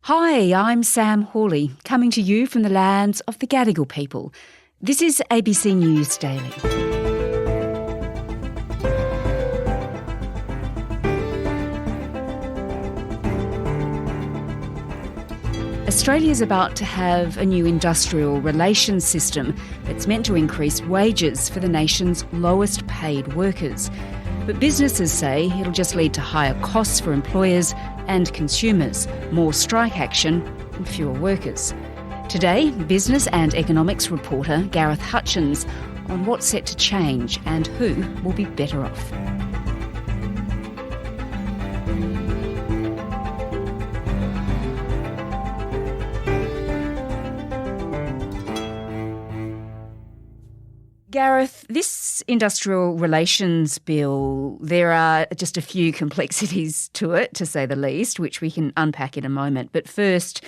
Hi, I'm Sam Hawley, coming to you from the lands of the Gadigal people. This is ABC News Daily. Australia's about to have a new industrial relations system that's meant to increase wages for the nation's lowest paid workers. But businesses say it'll just lead to higher costs for employers and consumers, more strike action and fewer workers. Today, business and economics reporter Gareth Hutchens on what's set to change and who will be better off. Gareth, this industrial relations bill, there are just a few complexities to it, to say the least, which we can unpack in a moment. But first,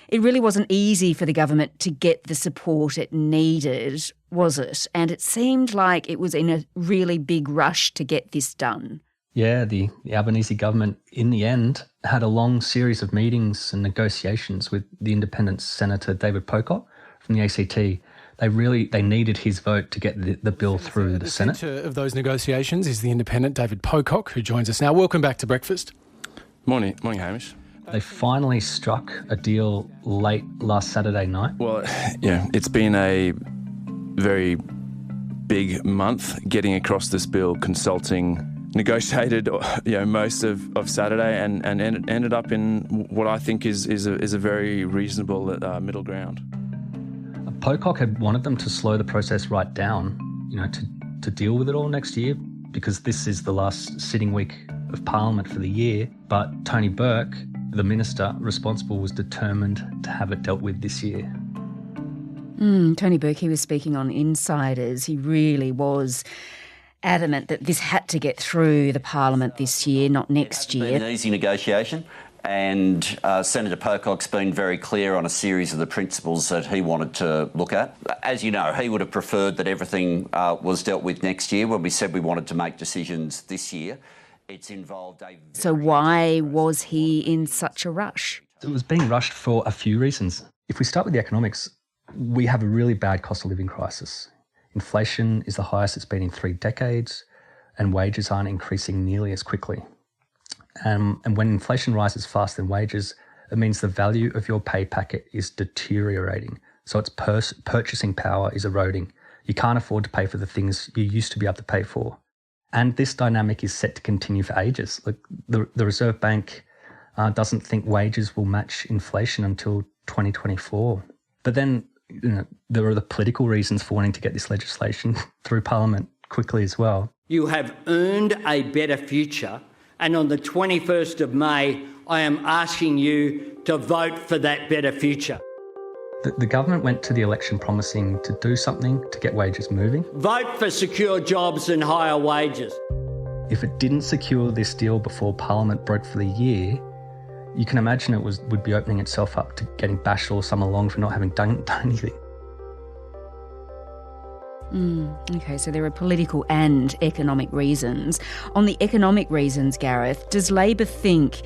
it really wasn't easy for the government to get the support it needed, was it? And it seemed like it was in a really big rush to get this done. Yeah, the Albanese government, in the end, had a long series of meetings and negotiations with the independent Senator David Pocock from the ACT. They needed his vote to get the bill through the Senate. The centre of those negotiations is the independent David Pocock, who joins us now. Welcome back to Breakfast. Morning, Hamish. They finally struck a deal late last Saturday night. Well, yeah, it's been a very big month getting across this bill, consulting, negotiated, most of Saturday, and ended up in what I think is a very reasonable middle ground. Pocock had wanted them to slow the process right down, to deal with it all next year, because this is the last sitting week of Parliament for the year. But Tony Burke, the minister responsible, was determined to have it dealt with this year. Tony Burke, he was speaking on Insiders. He really was adamant that this had to get through the Parliament this year, not next year. It's been an easy negotiation. And Senator Pocock's been very clear on a series of the principles that he wanted to look at. As you know, he would have preferred that everything was dealt with next year. When we said we wanted to make decisions this year, it's involved a... So why was he in such a rush? It was being rushed for a few reasons. If we start with the economics, we have a really bad cost of living crisis. Inflation is the highest it's been in 3 decades, and wages aren't increasing nearly as quickly. And when inflation rises faster than wages, it means the value of your pay packet is deteriorating. So its purchasing power is eroding. You can't afford to pay for the things you used to be able to pay for. And this dynamic is set to continue for ages. The Reserve Bank doesn't think wages will match inflation until 2024. But then there are the political reasons for wanting to get this legislation through Parliament quickly as well. You have earned a better future. And on the 21st of May, I am asking you to vote for that better future. The government went to the election promising to do something to get wages moving. Vote for secure jobs and higher wages. If it didn't secure this deal before Parliament broke for the year, you can imagine it would be opening itself up to getting bashed all summer long for not having done anything. Okay, so there are political and economic reasons. On the economic reasons, Gareth, does Labor think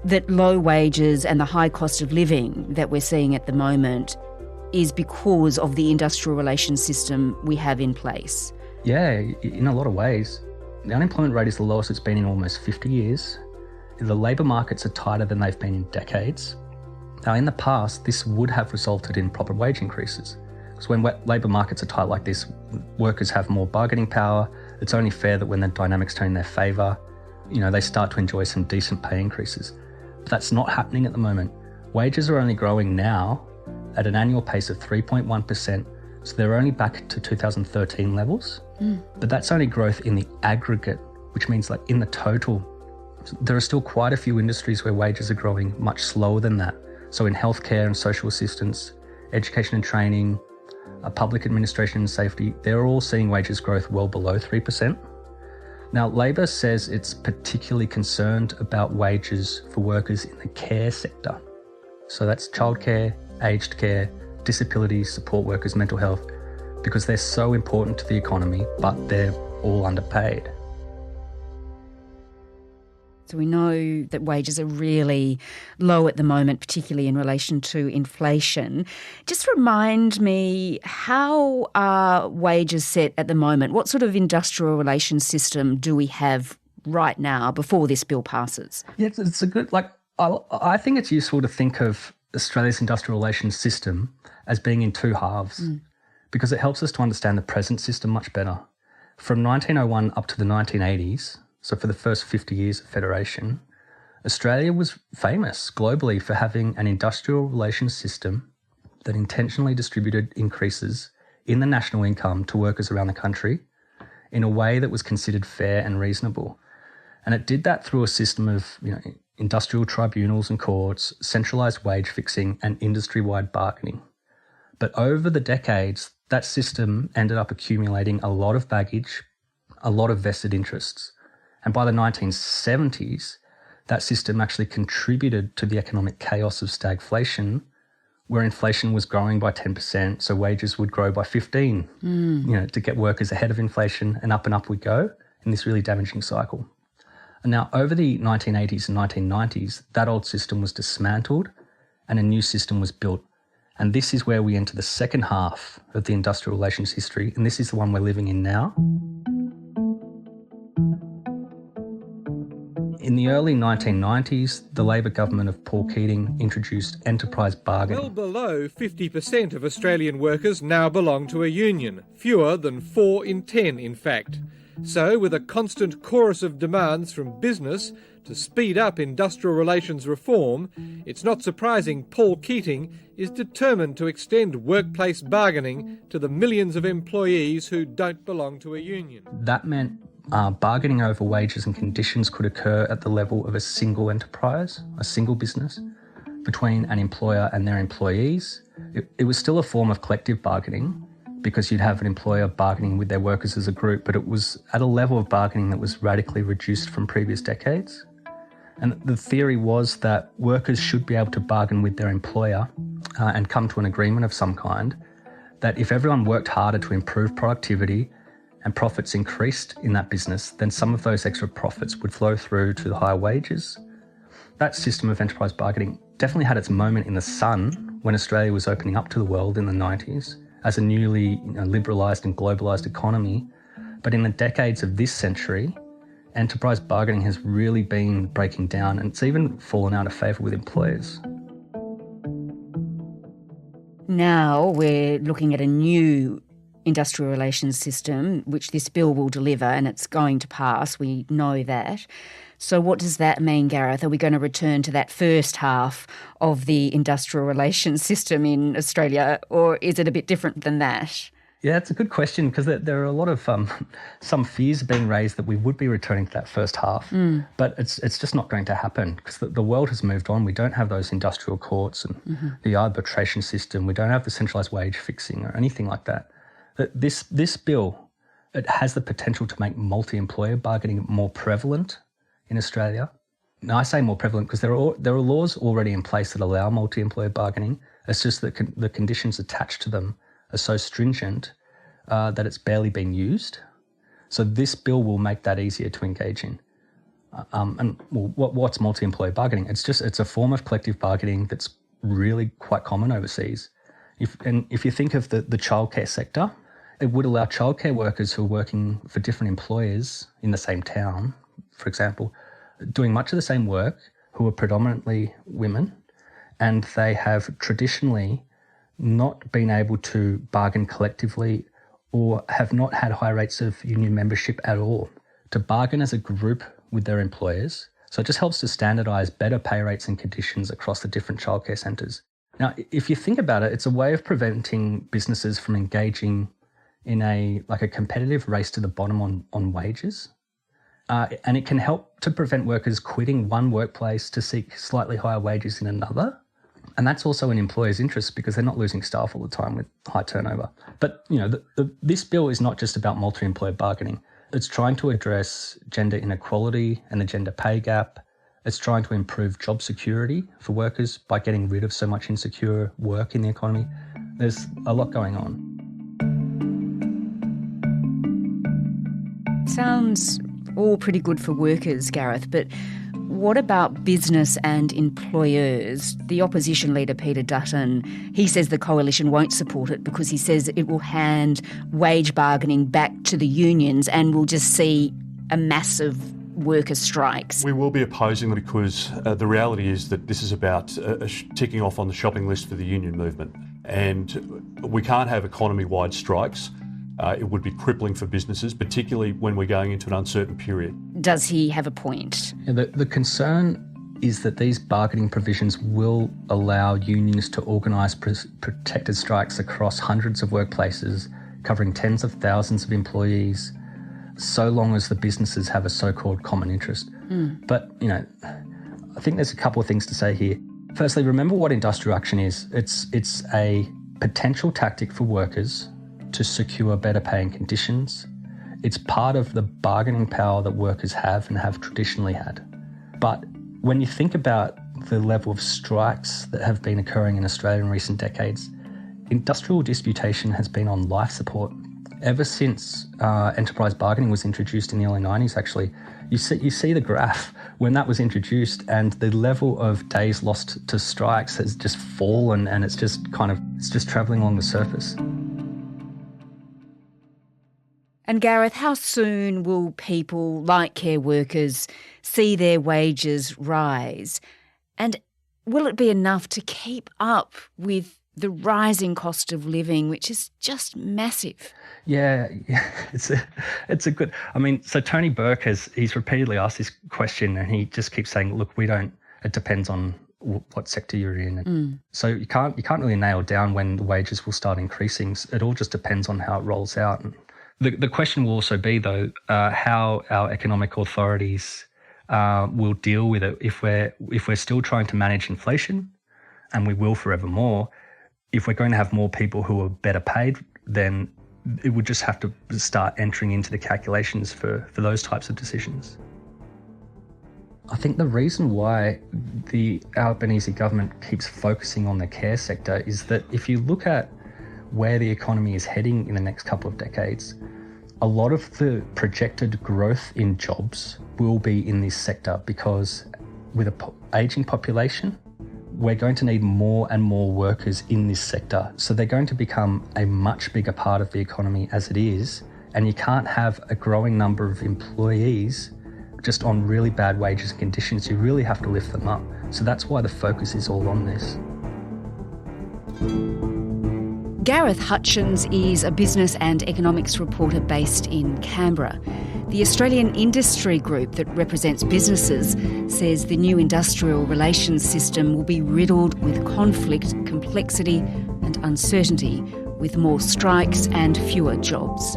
that low wages and the high cost of living that we're seeing at the moment is because of the industrial relations system we have in place? Yeah, in a lot of ways. The unemployment rate is the lowest it's been in almost 50 years. The labour markets are tighter than they've been in decades. Now, in the past, this would have resulted in proper wage increases. So when labour markets are tight like this, workers have more bargaining power. It's only fair that when the dynamics turn in their favour, they start to enjoy some decent pay increases. But that's not happening at the moment. Wages are only growing now at an annual pace of 3.1%, so they're only back to 2013 levels. But that's only growth in the aggregate, which means in the total, there are still quite a few industries where wages are growing much slower than that. So in healthcare and social assistance, education and training, public administration and safety, they're all seeing wages growth well below 3%. Now, Labor says it's particularly concerned about wages for workers in the care sector. So that's childcare, aged care, disability support workers, mental health, because they're so important to the economy, but they're all underpaid. So we know that wages are really low at the moment, particularly in relation to inflation. Just remind me, how are wages set at the moment? What sort of industrial relations system do we have right now before this bill passes? Yeah, it's a good, I think it's useful to think of Australia's industrial relations system as being in two halves because it helps us to understand the present system much better. From 1901 up to the 1980s, so for the first 50 years of federation, Australia was famous globally for having an industrial relations system that intentionally distributed increases in the national income to workers around the country in a way that was considered fair and reasonable. And it did that through a system of industrial tribunals and courts, centralised wage fixing and industry-wide bargaining. But over the decades, that system ended up accumulating a lot of baggage, a lot of vested interests. And by the 1970s, that system actually contributed to the economic chaos of stagflation, where inflation was growing by 10%, so wages would grow by 15, to get workers ahead of inflation, and up we go in this really damaging cycle. And now over the 1980s and 1990s, that old system was dismantled and a new system was built. And this is where we enter the second half of the industrial relations history, and this is the one we're living in now. In the early 1990s, the Labor government of Paul Keating introduced enterprise bargaining. Well below 50% of Australian workers now belong to a union, fewer than 4 in 10 in fact. So, with a constant chorus of demands from business to speed up industrial relations reform, it's not surprising Paul Keating is determined to extend workplace bargaining to the millions of employees who don't belong to a union. That meant bargaining over wages and conditions could occur at the level of a single enterprise, a single business, between an employer and their employees. It was still a form of collective bargaining because you'd have an employer bargaining with their workers as a group, but it was at a level of bargaining that was radically reduced from previous decades. And the theory was that workers should be able to bargain with their employer and come to an agreement of some kind, that if everyone worked harder to improve productivity and profits increased in that business, then some of those extra profits would flow through to the higher wages. That system of enterprise bargaining definitely had its moment in the sun when Australia was opening up to the world in the 90s as a newly liberalised and globalised economy. But in the decades of this century, enterprise bargaining has really been breaking down, and it's even fallen out of favour with employers. Now we're looking at a new industrial relations system, which this bill will deliver, and it's going to pass. We know that. So what does that mean, Gareth? Are we going to return to that first half of the industrial relations system in Australia, or is it a bit different than that? Yeah, it's a good question because there are a lot of some fears being raised that we would be returning to that first half, but it's just not going to happen because the world has moved on. We don't have those industrial courts and the arbitration system. We don't have the centralised wage fixing or anything like that. This bill, it has the potential to make multi-employer bargaining more prevalent in Australia. Now, I say more prevalent because there are laws already in place that allow multi-employer bargaining. It's just that the conditions attached to them are so stringent that it's barely been used. So this bill will make that easier to engage in. What's multi-employer bargaining? It's a form of collective bargaining that's really quite common overseas. If you think of the childcare sector, it would allow childcare workers who are working for different employers in the same town, for example, doing much of the same work, who are predominantly women, and they have traditionally not been able to bargain collectively or have not had high rates of union membership at all, to bargain as a group with their employers. So it just helps to standardise better pay rates and conditions across the different childcare centres. Now, if you think about it, it's a way of preventing businesses from engaging in a competitive race to the bottom on wages. And it can help to prevent workers quitting one workplace to seek slightly higher wages in another. And that's also in employers' interest because they're not losing staff all the time with high turnover. But, this bill is not just about multi-employer bargaining. It's trying to address gender inequality and the gender pay gap. It's trying to improve job security for workers by getting rid of so much insecure work in the economy. There's a lot going on. Sounds all pretty good for workers, Gareth, but what about business and employers? The opposition leader, Peter Dutton, he says the coalition won't support it because he says it will hand wage bargaining back to the unions and we'll just see a massive worker strikes. We will be opposing them because the reality is that this is about ticking off on the shopping list for the union movement. And we can't have economy-wide strikes. It would be crippling for businesses, particularly when we're going into an uncertain period. Does he have a point? Yeah, the concern is that these bargaining provisions will allow unions to organise protected strikes across hundreds of workplaces, covering tens of thousands of employees, so long as the businesses have a so-called common interest. But, I think there's a couple of things to say here. Firstly, remember what industrial action is. It's a potential tactic for workers to secure better paying conditions. It's part of the bargaining power that workers have and have traditionally had. But when you think about the level of strikes that have been occurring in Australia in recent decades, industrial disputation has been on life support. Ever since enterprise bargaining was introduced in the early 90s, actually, you see the graph when that was introduced, and the level of days lost to strikes has just fallen, and it's just travelling along the surface. And Gareth, how soon will people like care workers see their wages rise? And will it be enough to keep up with the rising cost of living, which is just massive? Yeah, it's a good. So Tony Burke he's repeatedly asked this question, and he just keeps saying, "Look, it depends on what sector you're in." So you can't really nail down when the wages will start increasing. It all just depends on how it rolls out. And the question will also be, though, how our economic authorities will deal with it if we're still trying to manage inflation, and we will forevermore. If we're going to have more people who are better paid, then it would just have to start entering into the calculations for those types of decisions. I think the reason why the Albanese government keeps focusing on the care sector is that if you look at where the economy is heading in the next couple of decades, a lot of the projected growth in jobs will be in this sector, because with an ageing population, we're going to need more and more workers in this sector. So they're going to become a much bigger part of the economy as it is, and you can't have a growing number of employees just on really bad wages and conditions. You really have to lift them up. So that's why the focus is all on this. Gareth Hutchens is a business and economics reporter based in Canberra. The Australian industry group that represents businesses says the new industrial relations system will be riddled with conflict, complexity and uncertainty, with more strikes and fewer jobs.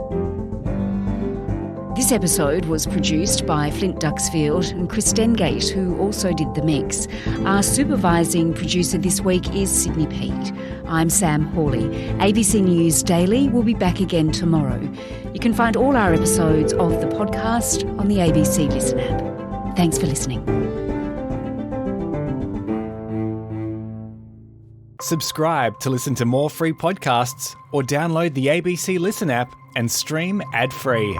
This episode was produced by Flint Duxfield and Chris Dengate, who also did the mix. Our supervising producer this week is Sydney Peat. I'm Sam Hawley. ABC News Daily will be back again tomorrow. You can find all our episodes of the podcast on the ABC Listen app. Thanks for listening. Subscribe to listen to more free podcasts or download the ABC Listen app and stream ad-free.